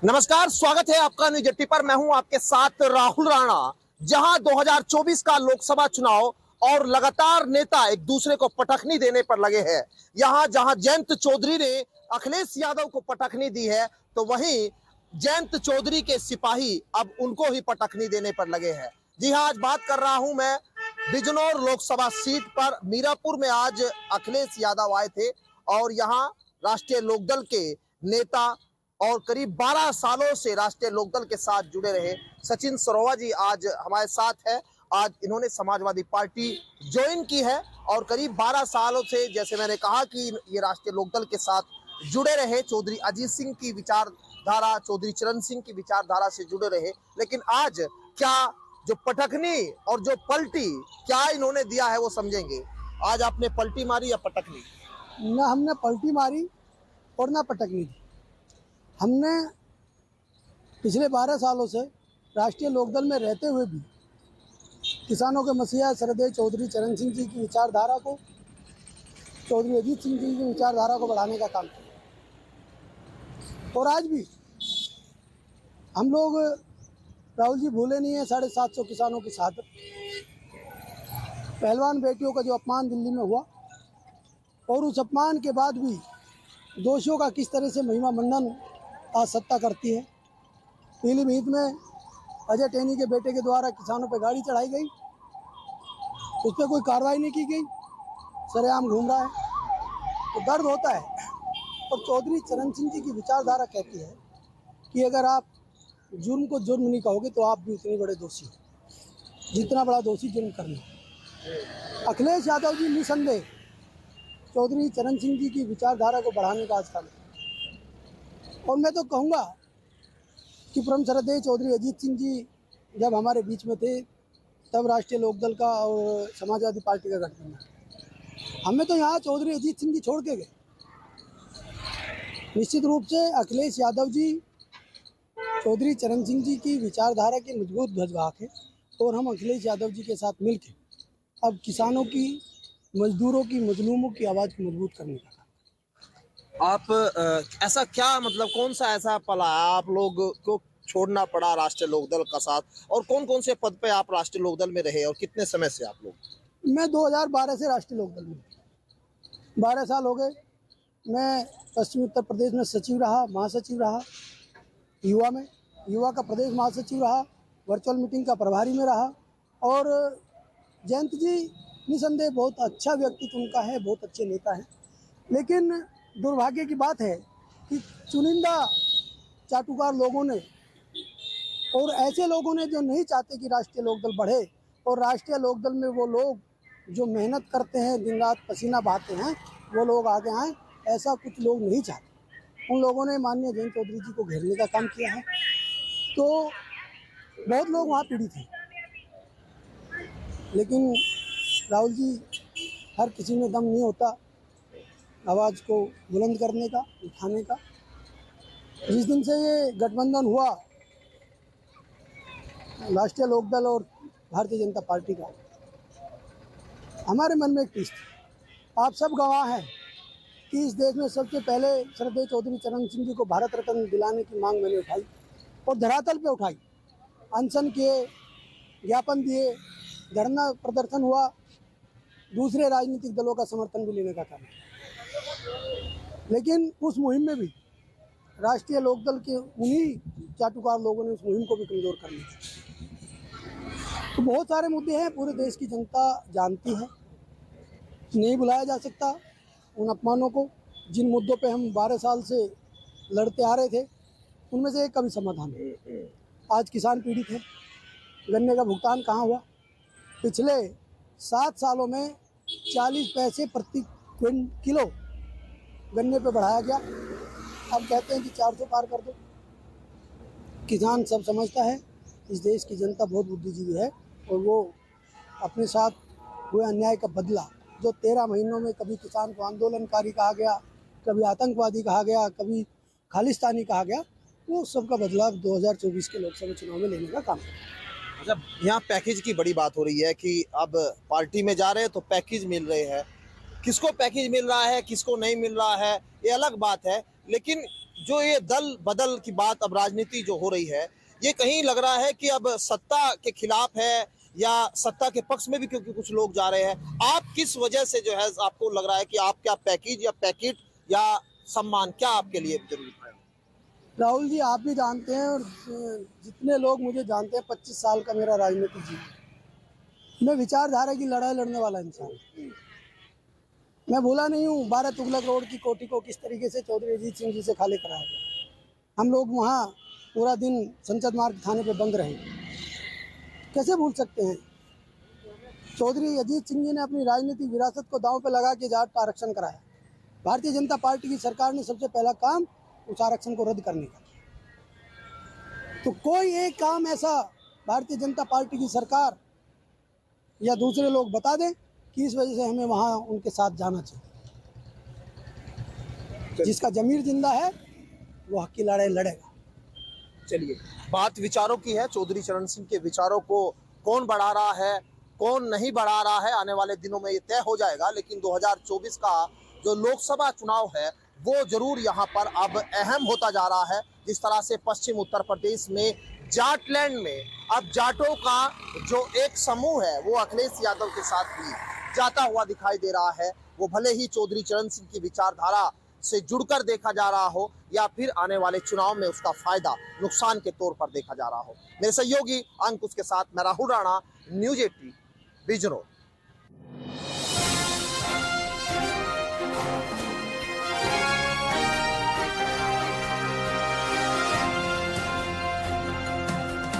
नमस्कार, स्वागत है आपका न्यूज 80 पर। मैं हूं आपके साथ राहुल राणा। जहां 2024 का लोकसभा चुनाव और लगातार नेता एक दूसरे को पटखनी देने पर लगे हैं। यहां जहां जयंत चौधरी ने अखिलेश यादव को पटखनी दी है, तो वहीं जयंत चौधरी के सिपाही अब उनको ही पटखनी देने पर लगे हैं। जी हां, आज बात कर रहा हूं मैं बिजनौर लोकसभा सीट पर। मीरापुर में आज अखिलेश यादव आए थे और यहाँ राष्ट्रीय लोकदल के नेता और करीब 12 सालों से राष्ट्रीय लोकदल के साथ जुड़े रहे सचिन सरोवा जी आज हमारे साथ है। आज इन्होंने समाजवादी पार्टी ज्वाइन की है और करीब 12 सालों से, जैसे मैंने कहा, कि ये राष्ट्रीय लोकदल के साथ जुड़े रहे। चौधरी अजीत सिंह की विचारधारा, चौधरी चरण सिंह की विचारधारा से जुड़े रहे। लेकिन आज क्या जो पटखनी और जो पलटी क्या इन्होंने दिया है वो समझेंगे। आज आपने पलटी मारी या पटखनी? ना हमने पलटी मारी और ना पटकनी थी। हमने पिछले 12 सालों से राष्ट्रीय लोकदल में रहते हुए भी किसानों के मसीहा श्रद्धेय चौधरी चरण सिंह जी की विचारधारा को, चौधरी अजीत सिंह जी की विचारधारा को बढ़ाने का काम किया। और आज भी हम लोग, राहुल जी, भूले नहीं है 750 किसानों की शहादत, पहलवान बेटियों का जो अपमान दिल्ली में हुआ, और उस अपमान के बाद भी दोषियों का किस तरह से महिमा मंडन आज सत्ता करती है। पीलीभीत में अजय टेनी के बेटे के द्वारा किसानों पर गाड़ी चढ़ाई गई, उस पर कोई कार्रवाई नहीं की गई, सरेआम घूम रहा है, तो दर्द होता है। और चौधरी चरण सिंह जी की विचारधारा कहती है कि अगर आप जुर्म को जुर्म नहीं कहोगे तो आप भी उतने बड़े दोषी हो जितना बड़ा दोषी जुर्म करना। अखिलेश यादव जी निसंदेह चौधरी चरण सिंह जी की विचारधारा को बढ़ाने का आज काम है। और मैं तो कहूँगा कि परम श्रद्धेय चौधरी अजीत सिंह जी जब हमारे बीच में थे तब राष्ट्रीय लोकदल का और समाजवादी पार्टी का गठबंधन, हमें तो यहाँ चौधरी अजीत सिंह जी छोड़ के गए। निश्चित रूप से अखिलेश यादव जी चौधरी चरण सिंह जी की विचारधारा के मजबूत ध्वजवाहक हैं और हम अखिलेश यादव जी के साथ मिलकर अब किसानों की, मजदूरों की, मजलूमों की आवाज़ को मजबूत करने का। आप ऐसा क्या, मतलब कौन सा ऐसा पला आप लोग को छोड़ना पड़ा राष्ट्रीय लोकदल का साथ, और कौन कौन से पद पे आप राष्ट्रीय लोकदल में रहे और कितने समय से आप लोग? मैं 2012 से राष्ट्रीय लोकदल में, 12 साल हो गए। मैं पश्चिमी उत्तर प्रदेश में सचिव रहा, महासचिव रहा, युवा का प्रदेश महासचिव रहा, वर्चुअल मीटिंग का प्रभारी में रहा। और जयंत जी निसंदेह बहुत अच्छा व्यक्तित्व उनका है, बहुत अच्छे नेता हैं। लेकिन दुर्भाग्य की बात है कि चुनिंदा चाटुकार लोगों ने और ऐसे लोगों ने जो नहीं चाहते कि राष्ट्रीय लोकदल बढ़े, और राष्ट्रीय लोकदल में वो लोग जो मेहनत करते हैं, दिन रात पसीना बहाते हैं, वो लोग आगे आए, ऐसा कुछ लोग नहीं चाहते। उन लोगों ने माननीय जयंत चौधरी जी को घेरने का काम किया है, तो बहुत लोग वहाँ पीड़ित हैं। लेकिन राहुल जी, हर किसी में दम नहीं होता आवाज़ को बुलंद करने का, उठाने का। जिस दिन से ये गठबंधन हुआ राष्ट्रीय लोकदल और भारतीय जनता पार्टी का, हमारे मन में एक टीस थी। आप सब गवाह हैं कि इस देश में सबसे पहले श्रद्धेय चौधरी चरण सिंह जी को भारत रत्न दिलाने की मांग मैंने उठाई और धरातल पे उठाई। अनशन किए, ज्ञापन दिए, धरना प्रदर्शन हुआ, दूसरे राजनीतिक दलों का समर्थन भी लेने का काम। लेकिन उस मुहिम में भी राष्ट्रीय लोकदल के उन्हीं चाटुकार लोगों ने उस मुहिम को भी कमज़ोर कर लिया। तो बहुत सारे मुद्दे हैं, पूरे देश की जनता जानती है, नहीं बुलाया जा सकता उन अपमानों को। जिन मुद्दों पे हम 12 साल से लड़ते आ रहे थे, उनमें से एक का भी समाधान है। आज किसान पीड़ित है। गन्ने का भुगतान कहाँ हुआ? पिछले 7 सालों में 40 पैसे प्रति किलो गन्ने पे बढ़ाया गया। अब कहते हैं कि 400 पार कर दो। किसान सब समझता है, इस देश की जनता बहुत बुद्धिजीवी है और वो अपने साथ हुए अन्याय का बदला, जो 13 महीनों में कभी किसान को आंदोलनकारी कहा गया, कभी आतंकवादी कहा गया, कभी खालिस्तानी कहा गया, वो सबका बदलाव 2024 के लोकसभा चुनाव में लेने का काम है। अच्छा, यहाँ पैकेज की बड़ी बात हो रही है कि अब पार्टी में जा रहे हैं तो पैकेज मिल रहे हैं। किसको पैकेज मिल रहा है, किसको नहीं मिल रहा है, ये अलग बात है। लेकिन जो ये दल बदल की बात, अब राजनीति जो हो रही है, ये कहीं लग रहा है कि अब सत्ता के खिलाफ है या सत्ता के पक्ष में भी, क्योंकि कुछ लोग जा रहे हैं। आप किस वजह से जो है आपको लग रहा है कि आप क्या पैकेज या पैकेट या सम्मान क्या आपके लिए जरूरी है? राहुल जी, आप भी जानते हैं और जितने लोग मुझे जानते हैं, 25 साल का मेरा राजनीतिक जीवन। मैं विचारधारा की लड़ाई लड़ने वाला इंसान हूं। मैं भूला नहीं हूँ 12 तुगलक रोड की कोठी को किस तरीके से चौधरी अजीत सिंह जी से खाली कराया गया। हम लोग वहाँ पूरा दिन संसद मार्ग थाने पे बंद रहे, कैसे भूल सकते हैं। चौधरी अजीत सिंह जी ने अपनी राजनीतिक विरासत को दांव पे लगा के जाट का आरक्षण कराया। भारतीय जनता पार्टी की सरकार ने सबसे पहला काम उस आरक्षण को रद्द करने का किया। तो कोई एक काम ऐसा भारतीय जनता पार्टी की सरकार या दूसरे लोग बता दें कि इस वजह से हमें वहाँ उनके साथ जाना चाहिए। जिसका जमीर जिंदा है वो हक की लड़ाई लड़ेगा। चलिए, बात विचारों की है। चौधरी चरण सिंह के विचारों को कौन बढ़ा रहा है, कौन नहीं बढ़ा रहा है, आने वाले दिनों में ये तय हो जाएगा। लेकिन 2024 का जो लोकसभा चुनाव है वो जरूर यहाँ पर अब अहम होता जा रहा है। जिस तरह से पश्चिम उत्तर प्रदेश में जाटलैंड में अब जाटों का जो एक समूह है वो अखिलेश यादव के साथ भी जाता हुआ दिखाई दे रहा है। वो भले ही चौधरी चरण सिंह की विचारधारा से जुड़कर देखा जा रहा हो या फिर आने वाले चुनाव में उसका फायदा नुकसान के तौर पर देखा जा रहा हो। मेरे सहयोगी अंकुश के साथ मैं राहुल राणा, न्यूज़ 18 बिजनौर।